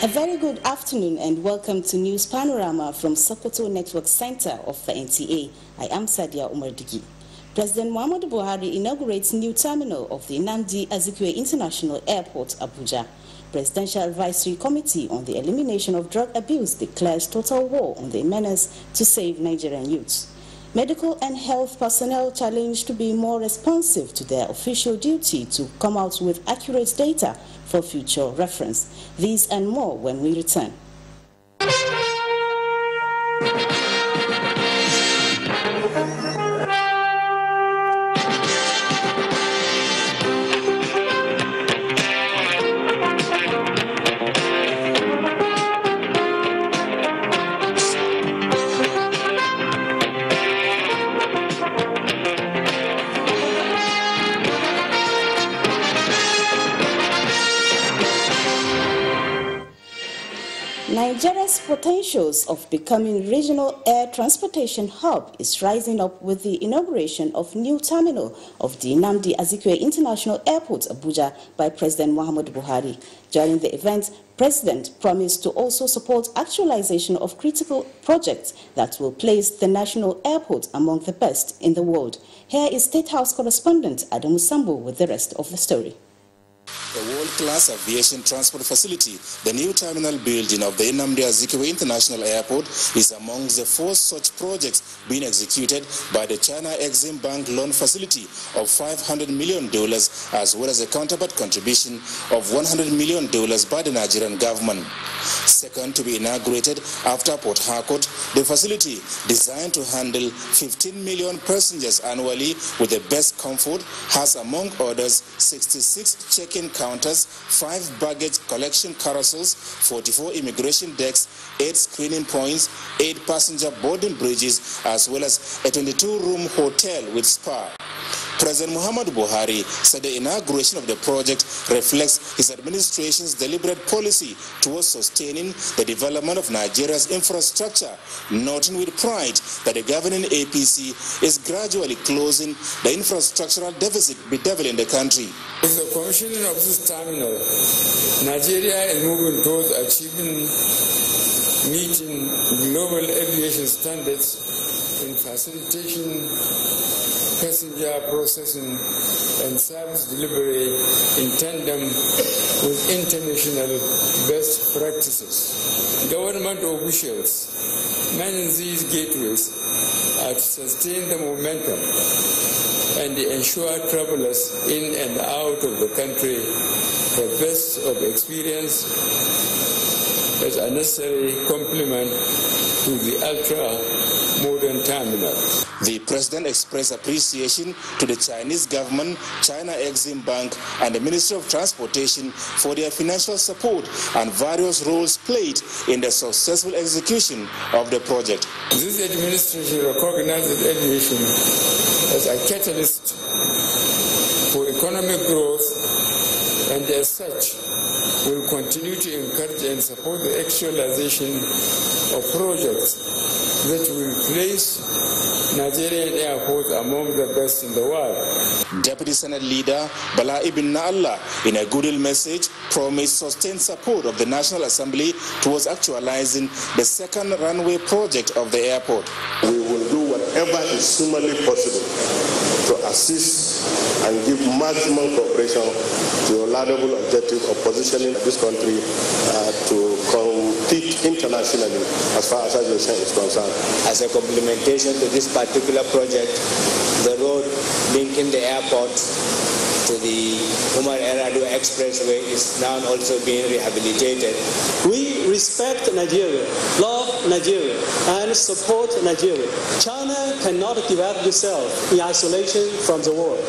A very good afternoon and welcome to News Panorama from Sokoto Network Center of the NTA. I am Sadia Umardigi. President Muhammadu Buhari inaugurates new terminal of the Nnamdi Azikiwe International Airport, Abuja. Presidential Advisory Committee on the Elimination of Drug Abuse declares total war on the menace to save Nigerian youths. Medical and health personnel challenged to be more responsive to their official duty to come out with accurate data for future reference. These and more when we return. Nigeria's potentials of becoming regional air transportation hub is rising up with the inauguration of new terminal of the Nnamdi Azikiwe International Airport, Abuja, by President Muhammadu Buhari. During the event, President promised to also support actualization of critical projects that will place the national airport among the best in the world. Here is State House correspondent Adamu Sambo with the rest of the story. A world-class aviation transport facility, the new terminal building of the Nnamdi Azikiwe International Airport is among the 4 such projects being executed by the China Exim Bank loan facility of $500 million, as well as a counterpart contribution of $100 million by the Nigerian government. Second to be inaugurated after Port Harcourt, the facility, designed to handle 15 million passengers annually with the best comfort, has among others 66 check-in counters, 5 baggage collection carousels, 44 immigration decks, 8 screening points, 8 passenger boarding bridges, as well as a 22-room hotel with spa. President Muhammadu Buhari said the inauguration of the project reflects his administration's deliberate policy towards sustaining the development of Nigeria's infrastructure, noting with pride that the governing APC is gradually closing the infrastructural deficit bedeviling the country. With the commissioning of this terminal, Nigeria is moving towards meeting global aviation standards in facilitation, passenger processing and service delivery in tandem with international best practices. Government officials manning these gateways are to sustain the momentum and ensure travelers in and out of the country the best of experience as a necessary complement to the ultra-modern terminal. The President expressed appreciation to the Chinese government, China Exim Bank, and the Ministry of Transportation for their financial support and various roles played in the successful execution of the project. This administration recognizes aviation as a catalyst for economic growth and as such will continue to encourage and support the actualization of projects that will place Nigerian airports among the best in the world. Deputy Senate Leader Bala Ibn Allah, in a goodwill message, promised sustained support of the National Assembly towards actualizing the second runway project of the airport. We will do whatever is humanly possible to assist and give maximum cooperation to the laudable objective of positioning this country to compete internationally as far as aviation is concerned. As a complementation to this particular project, the road linking the airport to the Umar Eradu Expressway is now also being rehabilitated. We respect Nigeria, love Nigeria, and support Nigeria. China cannot develop itself in isolation from the world,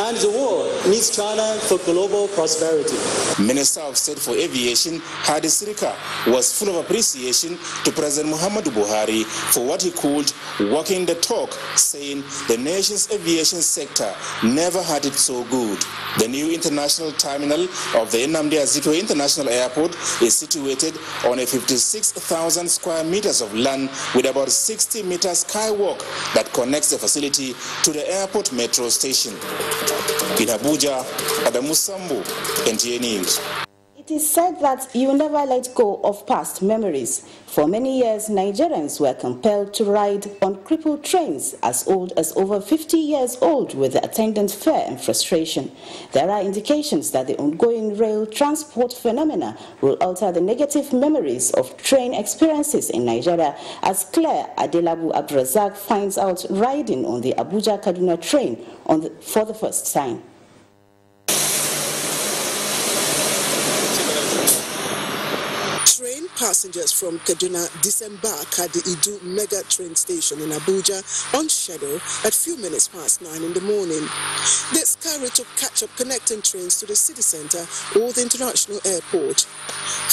and the world needs China for global prosperity. Minister of State for Aviation, Hadi Sirika, was full of appreciation to President Muhammadu Buhari for what he called walking the talk, saying the nation's aviation sector never had it so good. The new international terminal of the Nnamdi Azikiwe International Airport is situated on a 56,000 square meters of land with about 60 meters skywalk that connects the facility to the airport metro station. In Abuja, Adamu Sambo, NTA News. It is said that you never let go of past memories. For many years, Nigerians were compelled to ride on crippled trains as old as over 50 years old with the attendant fear and frustration. There are indications that the ongoing rail transport phenomena will alter the negative memories of train experiences in Nigeria, as Claire Adelabu Abdrazak finds out riding on the Abuja-Kaduna train for the first time. Train passengers from Kaduna disembark at the Idu Mega train station in Abuja on schedule at few minutes past 9 in the morning. They scurry to catch up connecting trains to the city center or the international airport.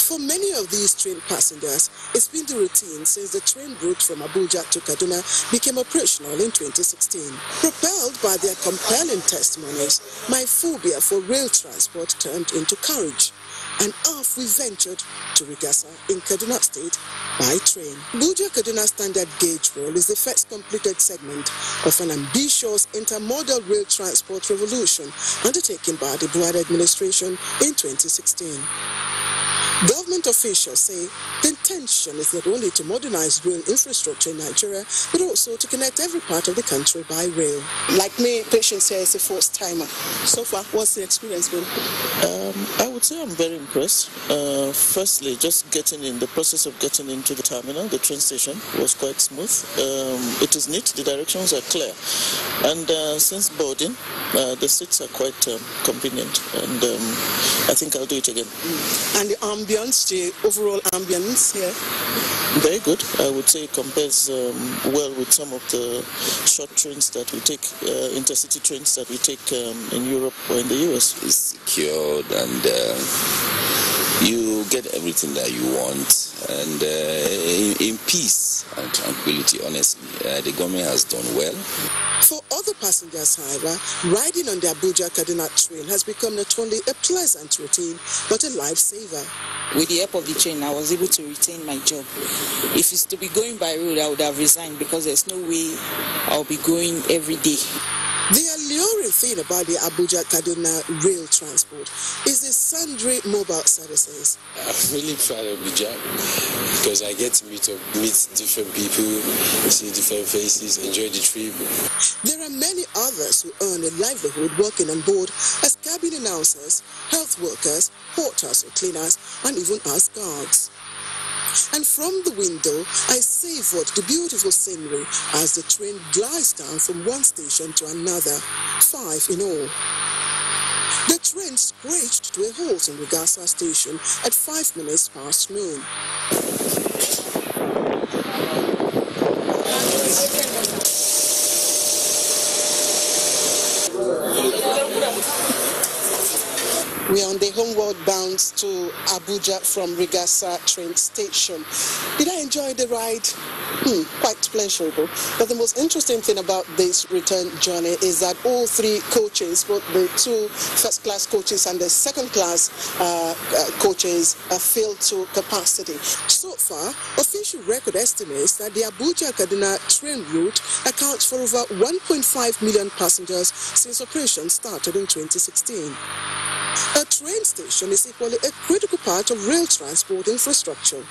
For many of these train passengers, it's been the routine since the train route from Abuja to Kaduna became operational in 2016. Propelled by their compelling testimonies, my phobia for rail transport turned into courage, and off we ventured to Rigasa in Kaduna State by train. Abuja-Kaduna standard gauge rail is the first completed segment of an ambitious intermodal rail transport revolution undertaken by the Buhari administration in 2016. Government officials say the intention is not only to modernize rail infrastructure in Nigeria, but also to connect every part of the country by rail. Like me, Patience here is a first timer. So far, what's the experience been? I would say I'm very impressed. Firstly, just the process of getting into the terminal, the train station, was quite smooth. It is neat, the directions are clear. And since boarding, the seats are quite convenient. And I think I'll do it again. And the ambience, the overall ambience here? Very good. I would say it compares well with some of the short trains that we take, intercity trains that we take in Europe or in the US. It's secured and you get everything that you want, and in peace and tranquility, honestly. The government has done well. For other passengers, however, riding on the Abuja-Kaduna train has become not only a pleasant routine, but a lifesaver. With the help of the train, I was able to retain my job. If it's to be going by road, I would have resigned because there's no way I'll be going every day. The alluring thing about the Abuja-Kaduna rail transport is the sundry mobile services. I'm really proud of the job because I get to meet different people, see different faces, enjoy the trip. There are many others who earn a livelihood working on board as cabin announcers, health workers, porters or cleaners, and even as guards. And from the window, I savored the beautiful scenery as the train glides down from one station to another, 5 in all. The train screeched to a halt in Rigasa station at 5 minutes past noon. We are on the homeward bound to Abuja from Rigasa train station. Did I enjoy the ride? Quite pleasurable. But the most interesting thing about this return journey is that all 3 coaches, both the 2 first-class coaches and the second-class coaches, are filled to capacity. So far, official record estimates that the Abuja-Kaduna train route accounts for over 1.5 million passengers since operation started in 2016. A train station is equally a critical part of rail transport infrastructure.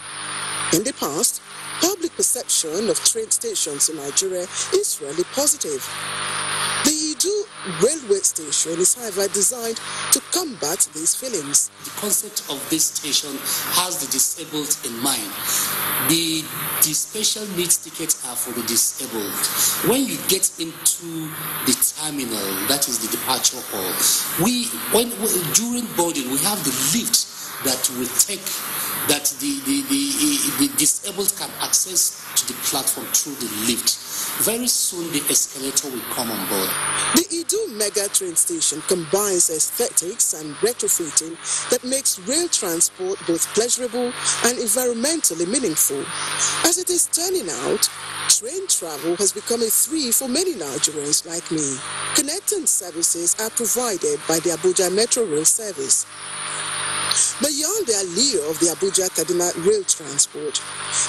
In the past, public perception of train stations in Nigeria is rarely positive. The Idu railway station is, however, designed to combat these feelings. The concept of this station has the disabled in mind. The special needs tickets are for the disabled. When you get into the terminal, that is the departure hall, during boarding, we have the lift that will take, that the disabled can access to the platform through the lift. Very soon the escalator will come on board. The Idu Mega train station combines aesthetics and retrofitting that makes rail transport both pleasurable and environmentally meaningful. As it is turning out, train travel has become a thrill for many Nigerians like me. Connecting services are provided by the Abuja Metro Rail Service. Beyond the allure of the Abuja-Kaduna rail transport,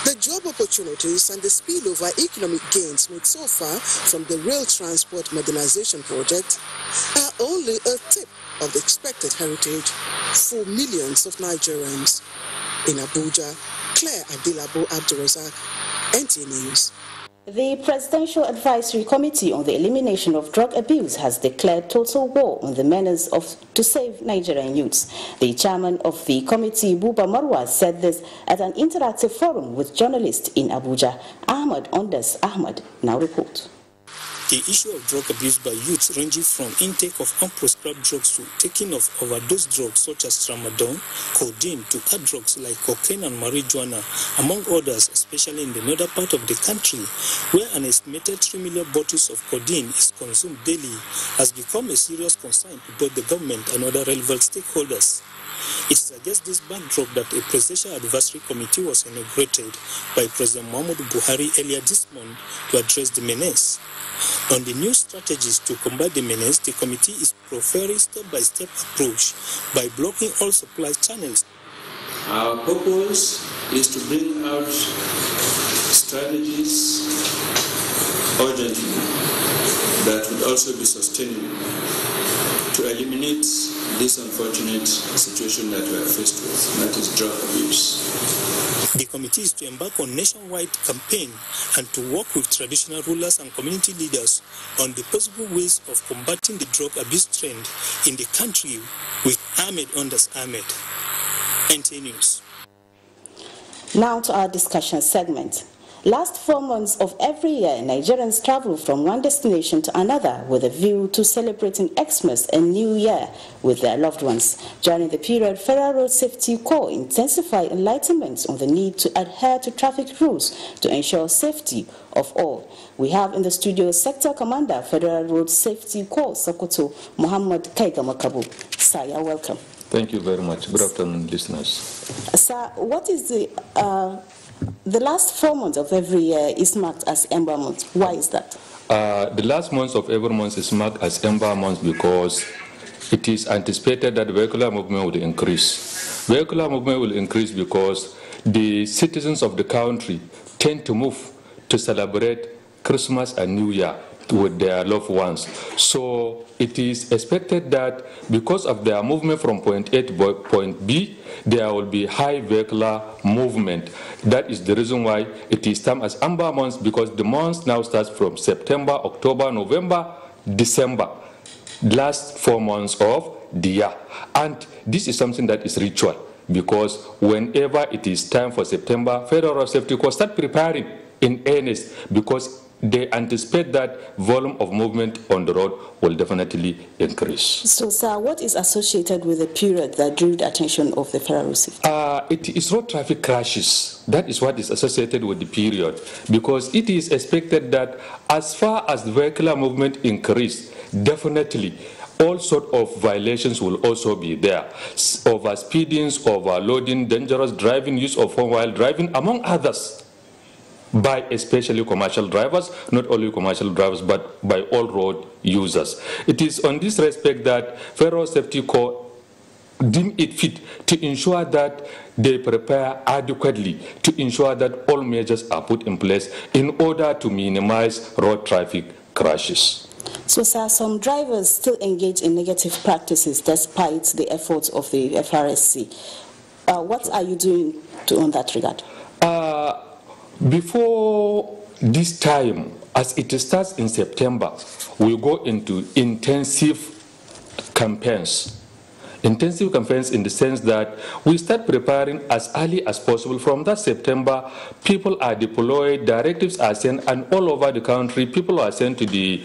the job opportunities and the spillover economic gains made so far from the rail transport modernization project are only a tip of the expected heritage. for millions of Nigerians. In Abuja, Claire Adilabo Abdurazak, NTA News. The Presidential Advisory Committee on the Elimination of Drug Abuse has declared total war on the menace to save Nigerian youths. The chairman of the committee, Buba Marwa, said this at an interactive forum with journalists in Abuja. Ahmad Ondas Ahmad now reports. The issue of drug abuse by youths ranging from intake of unprescribed drugs to taking of overdose drugs such as tramadol, codeine to hard drugs like cocaine and marijuana, among others, especially in the northern part of the country, where an estimated 3 million bottles of codeine is consumed daily, has become a serious concern to both the government and other relevant stakeholders. It's against this backdrop that a Presidential Advisory Committee was inaugurated by President Muhammadu Buhari earlier this month to address the menace. On the new strategies to combat the menace, the committee is preferring step-by-step approach by blocking all supply channels. Our purpose is to bring out strategies urgently that would also be sustainable to eliminate this unfortunate situation that we are faced with, and that is drug abuse. The committee is to embark on nationwide campaign and to work with traditional rulers and community leaders on the possible ways of combating the drug abuse trend in the country with Ahmed Ondas Ahmed. NTA News. Now to our discussion segment. Last 4 months of every year, Nigerians travel from one destination to another with a view to celebrating Xmas and New Year with their loved ones. During the period, Federal Road Safety Corps intensified enlightenment on the need to adhere to traffic rules to ensure safety of all. We have in the studio Sector Commander, Federal Road Safety Corps, Sokoto, Muhammad Kaigamakabu. Sir, you're welcome. Thank you very much. Good afternoon, listeners. Sir, what is the last 4 months of every year is marked as Ember Month. Why is that? The last month of every month is marked as Ember Month because it is anticipated that vehicular movement will increase. Vehicular movement will increase because the citizens of the country tend to move to celebrate Christmas and New Year with their loved ones. So it is expected that because of their movement from point A to point B, there will be high vehicular movement. That is the reason why it is termed as Amber months, because the month now starts from September, October, November, December, last 4 months of the year. And this is something that is ritual, because whenever it is time for September, Federal Road Safety Corps start preparing in earnest, because they anticipate that volume of movement on the road will definitely increase. So, sir, what is associated with the period that drew the attention of the Federal Road Safety? It is road traffic crashes. That is what is associated with the period, because it is expected that as far as the vehicular movement increase, definitely all sorts of violations will also be there. Overspeedings, overloading, dangerous driving, use of phone while driving, among others, by especially commercial drivers, not only commercial drivers, but by all road users. It is on this respect that Federal Safety Corps deem it fit to ensure that they prepare adequately, to ensure that all measures are put in place in order to minimize road traffic crashes. So, sir, some drivers still engage in negative practices despite the efforts of the FRSC. What are you doing on that regard? Before this time, as it starts in September, we'll go into intensive campaigns. Intensive campaigns in the sense that we start preparing as early as possible. From that September, people are deployed, directives are sent, and all over the country, people are sent to the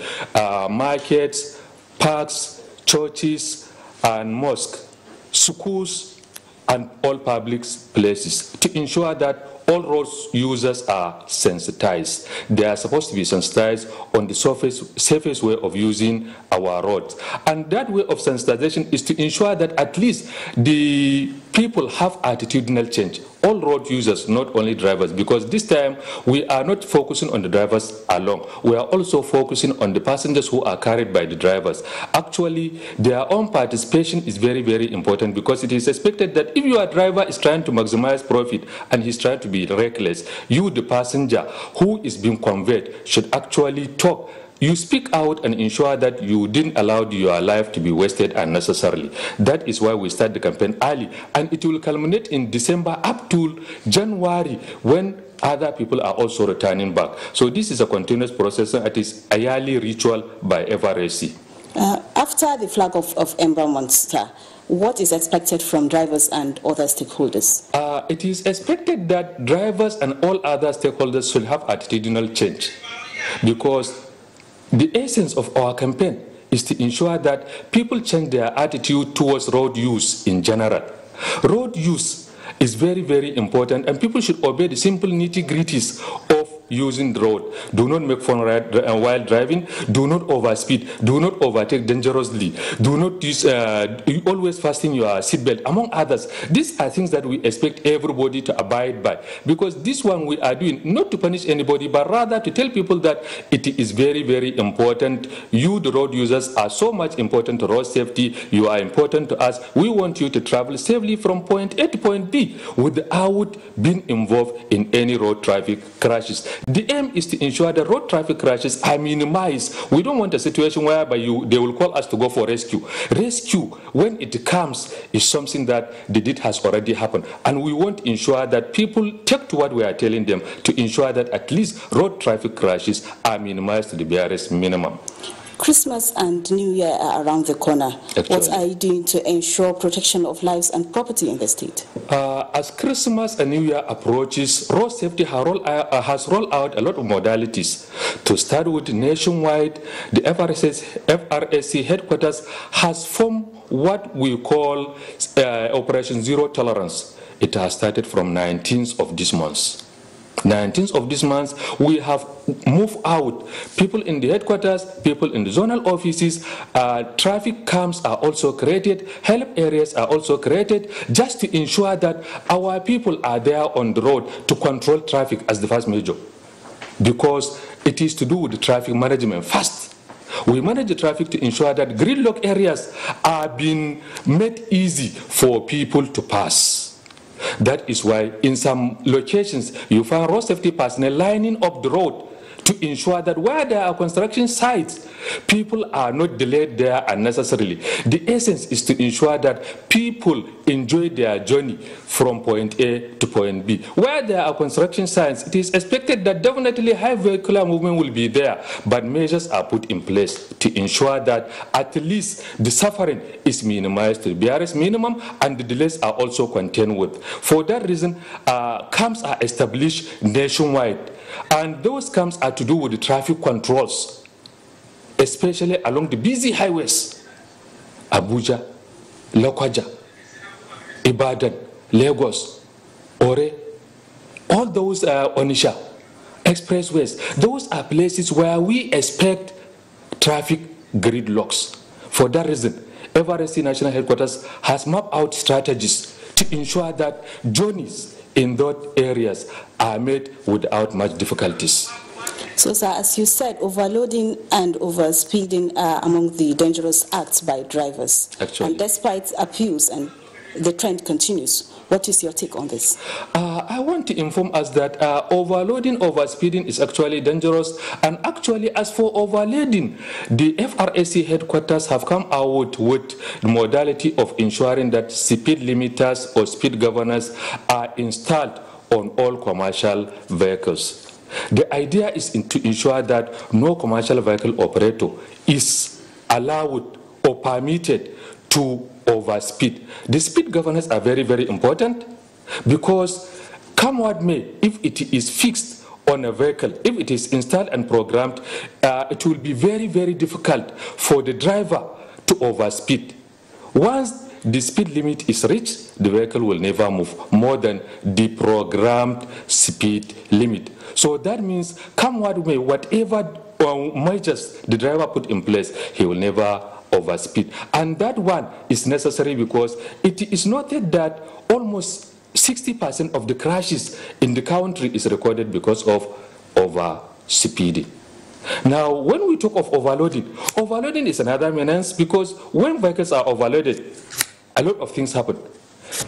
markets, parks, churches, and mosques, schools, and all public places to ensure that all road users are sensitized. They are supposed to be sensitized on the safest way of using our roads. And that way of sensitization is to ensure that at least the people have attitudinal change. All road users, not only drivers, because this time we are not focusing on the drivers alone. We are also focusing on the passengers who are carried by the drivers. Actually, their own participation is very, very important, because it is expected that if your driver is trying to maximize profit and he's trying to be reckless, you, the passenger who is being conveyed, should actually talk you speak out and ensure that you didn't allow your life to be wasted unnecessarily. That is why we start the campaign early, and it will culminate in December up to January, when other people are also returning back. So this is a continuous process, and it is a yearly ritual by FRSC. After the flag of Ember Monster, what is expected from drivers and other stakeholders? It is expected that drivers and all other stakeholders should have attitudinal change, because the essence of our campaign is to ensure that people change their attitude towards road use in general. Road use is very, very important, and people should obey the simple nitty-gritties of using the road. Do not make fun while driving. Do not overspeed. Do not overtake dangerously. Do not use, always fasten your seatbelt, among others. These are things that we expect everybody to abide by, because this one we are doing not to punish anybody, but rather to tell people that it is very, very important. You, the road users, are so much important to road safety. You are important to us. We want you to travel safely from point A to point B without being involved in any road traffic crashes. The aim is to ensure that road traffic crashes are minimized. We don't want a situation whereby they will call us to go for rescue. Rescue, when it comes, is something that the deed has already happened. And we want to ensure that people take to what we are telling them to ensure that at least road traffic crashes are minimized to the barest minimum. Christmas and New Year are around the corner. Actually, what are you doing to ensure protection of lives and property in the state? As Christmas and New Year approaches, road safety has rolled out a lot of modalities. To start with, nationwide, the FRSC headquarters has formed what we call Operation Zero Tolerance. It has started from 19th of this month. 19th of this month, we have moved out people in the headquarters, people in the zonal offices. Traffic cams are also created, help areas are also created, just to ensure that our people are there on the road to control traffic as the first measure, because it is to do with the traffic management first. We manage the traffic to ensure that gridlock areas are being made easy for people to pass. That is why in some locations you find road safety personnel lining up the road to ensure that where there are construction sites, people are not delayed there unnecessarily. The essence is to ensure that people enjoy their journey from point A to point B. Where there are construction sites, it is expected that definitely high vehicular movement will be there, but measures are put in place to ensure that at least the suffering is minimized to the barest minimum, and the delays are also contained with. For that reason, camps are established nationwide, and those camps are to do with the traffic controls, especially along the busy highways: Abuja, Lokoja, Ibadan, Lagos, Ore, all those Onisha expressways. Those are places where we expect traffic gridlocks. For that reason, FRSC National Headquarters has mapped out strategies to ensure that journeys in those areas are made without much difficulties. So, sir, as you said, overloading and overspeeding are among the dangerous acts by drivers. Actually. And despite appeals, and the trend continues. What is your take on this? I want to inform us that overloading, overspeeding is actually dangerous. And actually, as for overloading, the FRSC headquarters have come out with the modality of ensuring that speed limiters or speed governors are installed on all commercial vehicles. The idea is to ensure that no commercial vehicle operator is allowed or permitted to overspeed. The speed governors are very, very important, because come what may, if it is fixed on a vehicle, if it is installed and programmed, it will be very, very difficult for the driver to overspeed. Once the speed limit is reached, the vehicle will never move more than the programmed speed limit. So that means, come what may, whatever measures the driver put in place, he will never overspeed. And that one is necessary because it is noted that almost 60% of the crashes in the country is recorded because of overspeeding. Now, when we talk of overloading, overloading is another menace, because when vehicles are overloaded, a lot of things happen.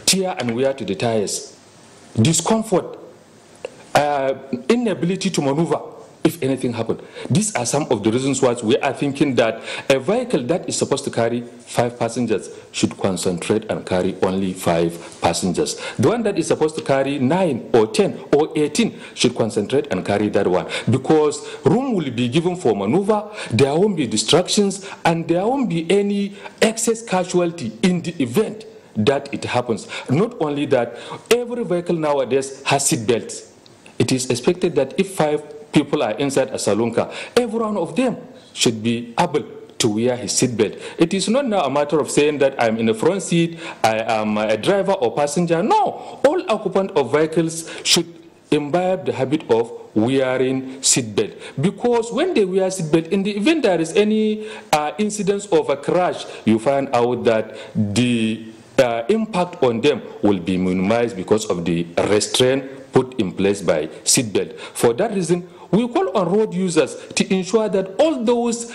Tear and wear to the tires, discomfort, inability to maneuver if anything happened. These are some of the reasons why we are thinking that a vehicle that is supposed to carry 5 passengers should concentrate and carry only 5 passengers. The one that is supposed to carry 9 or 10 or 18 should concentrate and carry that one, because room will be given for maneuver, there won't be distractions, and there won't be any excess casualty in the event that it happens. Not only that, every vehicle nowadays has seat belts. It is expected that if 5 people are inside a saloon car, every one of them should be able to wear his seatbelt. It is not now a matter of saying that I'm in the front seat, I am a driver or passenger. No, all occupants of vehicles should imbibe the habit of wearing seatbelt, because when they wear seatbelt, in the event there is any incidence of a crash, you find out that the impact on them will be minimized because of the restraint put in place by seatbelt. For that reason, we call on road users to ensure that all those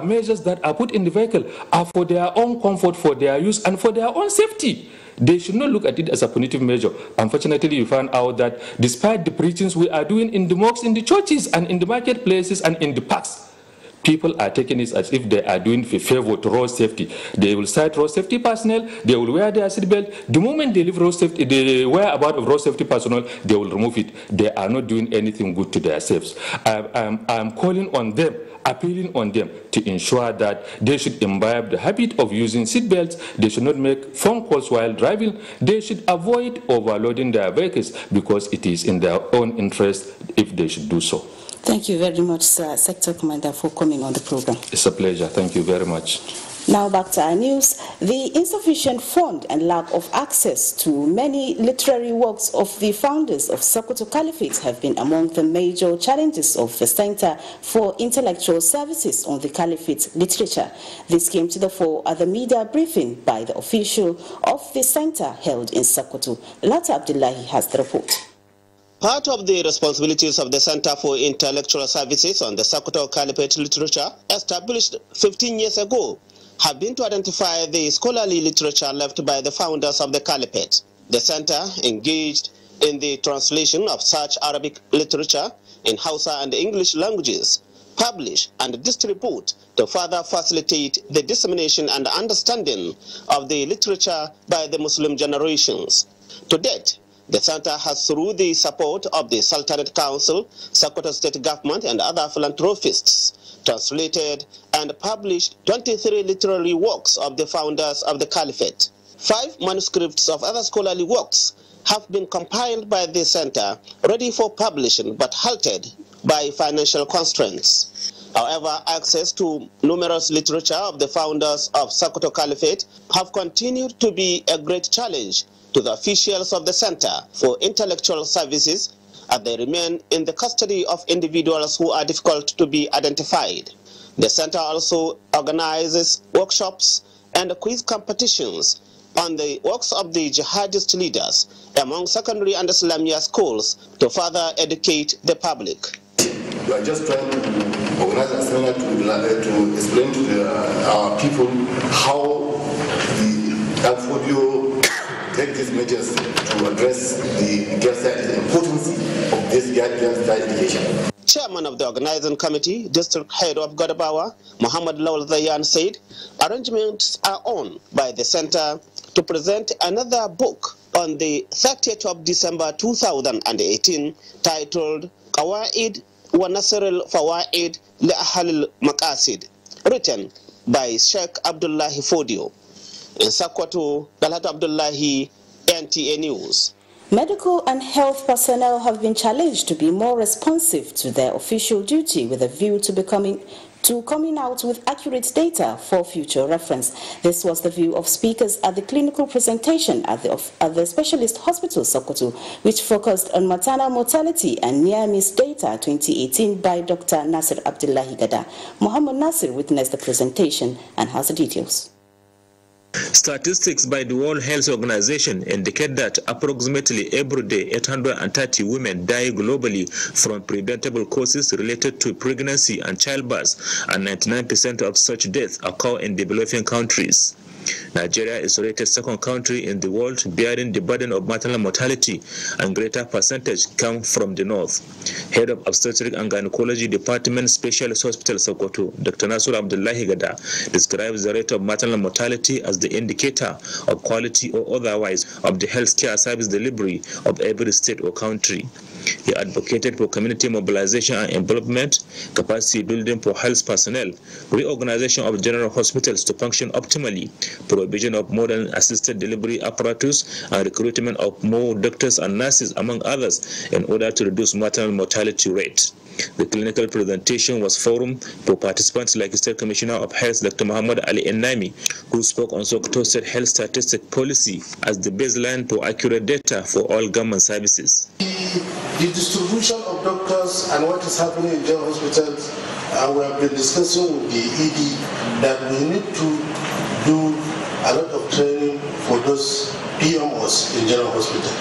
measures that are put in the vehicle are for their own comfort, for their use, and for their own safety. They should not look at it as a punitive measure. Unfortunately, you find out that despite the preachings we are doing in the mosques, in the churches, and in the marketplaces, and in the parks, people are taking it as if they are doing a favor to road safety. They will cite road safety personnel, they will wear their seatbelt. The moment they leave road safety, they wear about of road safety personnel, they will remove it. They are not doing anything good to themselves. I'm calling on them, appealing on them to ensure that they should imbibe the habit of using seatbelts. They should not make phone calls while driving. They should avoid overloading their vehicles, because it is in their own interest if they should do so. Thank you very much, sir, Sector Commander, for coming on the program. It's a pleasure. Thank you very much. Now back to our news. The insufficient fund and lack of access to many literary works of the founders of Sokoto Caliphate have been among the major challenges of the Center for Intellectual Services on the Caliphate Literature. This came to the fore at the media briefing by the official of the center held in Sokoto. Lata Abdullahi has the report. Part of the responsibilities of the Center for Intellectual Services on the Sokoto Caliphate Literature, established 15 years ago, have been to identify the scholarly literature left by the founders of the Caliphate. The center engaged in the translation of such Arabic literature in Hausa and English languages, publish and distribute to further facilitate the dissemination and understanding of the literature by the Muslim generations. To date, the center has, through the support of the Sultanate Council, Sokoto State Government, and other philanthropists, translated and published 23 literary works of the founders of the Caliphate. 5 manuscripts of other scholarly works have been compiled by the center, ready for publishing, but halted by financial constraints. However, access to numerous literature of the founders of Sokoto Caliphate have continued to be a great challenge to the officials of the Center for Intellectual Services, as they remain in the custody of individuals who are difficult to be identified. The center also organizes workshops and quiz competitions on the works of the jihadist leaders among secondary and Islamia schools to further educate the public. We are just trying to organize a seminar to explain to our people how the Alfodio take these measures to address the importance of this girls' education. Chairman of the organizing committee, District Head of Godabawa, Muhammad Lawal Zayan, said arrangements are on by the center to present another book on the 30th of December 2018 titled Qawaid wa Nasr al-Fawaid li Ahl al-Maqasid, written by Sheikh Abdullahi Fodio. In Sokoto, Dalat Abdullahi, NTA News. Medical and health personnel have been challenged to be more responsive to their official duty with a view to coming out with accurate data for future reference. This was the view of speakers at the clinical presentation at the Specialist Hospital Sokoto, which focused on maternal mortality and near-miss data 2018 by Dr. Nasir Abdullahi Gada. Muhammad Nasir witnessed the presentation and has the details. Statistics by the World Health Organization indicate that approximately every day 830 women die globally from preventable causes related to pregnancy and childbirth, and 99% of such deaths occur in developing countries. Nigeria is rated second country in the world bearing the burden of maternal mortality, and greater percentage come from the north. Head of Obstetric and Gynecology Department, Specialist Hospital Sokoto, Dr. Nasur Abdullahi Gada, describes the rate of maternal mortality as the indicator of quality or otherwise of the healthcare service delivery of every state or country. He advocated for community mobilization and involvement, capacity building for health personnel, reorganization of general hospitals to function optimally, provision of modern assisted delivery apparatus, and recruitment of more doctors and nurses, among others, in order to reduce maternal mortality rate. The clinical presentation was forum for participants like State Commissioner of Health Dr. Muhammad Ali Ennami, who spoke on Sokoto State Health Statistic Policy as the baseline for accurate data for all government services. The distribution of doctors and what is happening in general hospitals, we have been discussing with the ED that we need to do a lot of training for those PMOs in general hospital,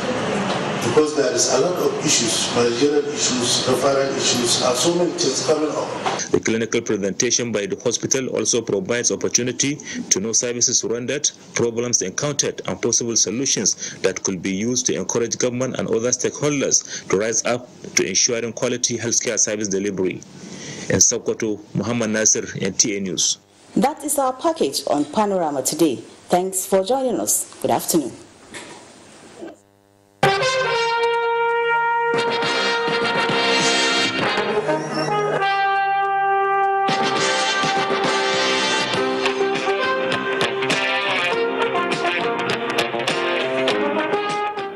because there is a lot of issues, managerial issues, referral issues, and so many things coming up. The clinical presentation by the hospital also provides opportunity to know services rendered, problems encountered, and possible solutions that could be used to encourage government and other stakeholders to rise up to ensuring quality healthcare service delivery. In Sokoto, Muhammad Nasir, NTA News. That is our package on Panorama today. Thanks for joining us. Good afternoon.